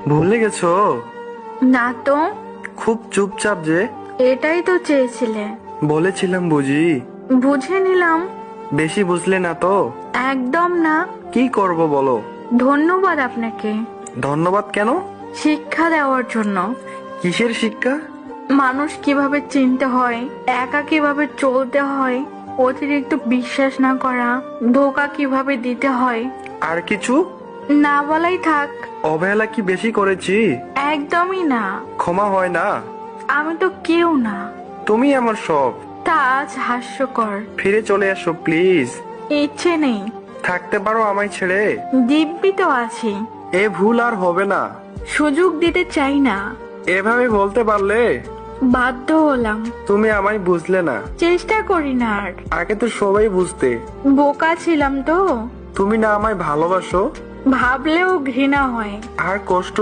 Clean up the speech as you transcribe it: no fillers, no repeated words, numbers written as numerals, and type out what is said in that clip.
ভুলে গেছো? না তো। খুব চুপচাপ যে। এটাই তো চেয়েছিলে। বলেছিলাম বুঝি। বুঝে নিলাম। বেশি বুঝলে না তো? একদম না। কি করব বলো? ধন্যবাদ আপনাকে ধন্যবাদ কেন? শিক্ষা দেওয়ার জন্য। কিসের শিক্ষা? মানুষ কিভাবে চিনতে হয়, একা কিভাবে চলতে হয়, অতিরিক্ত বিশ্বাস না করা, ধোঁকা কিভাবে দিতে হয়। আর কিছু? না বলাই থাক। অবহেলা কি বেশি করেছি? একদমই না। ক্ষমা হয় না? আমি তো কেউ না। তুমি আমার সব। তা আজ হাস্যকর। ফিরে চলে এসো প্লিজ। ইচ্ছে নেই। থাকতে পারো আমায় ছেড়ে? দিব্যি তো আছি। এ ভুল আর হবে না। সুযোগ দিতে চাই না। এভাবে বলতে পারলে? বাধ্য হলাম। তুমি আমায় বুঝলে না। চেষ্টা করি না আর। আগে তো সবাই বুঝতে। বোকা ছিলাম তো। তুমি না আমায় ভালোবাসো? ভাবলেও ঘৃণা হয়। আর কষ্ট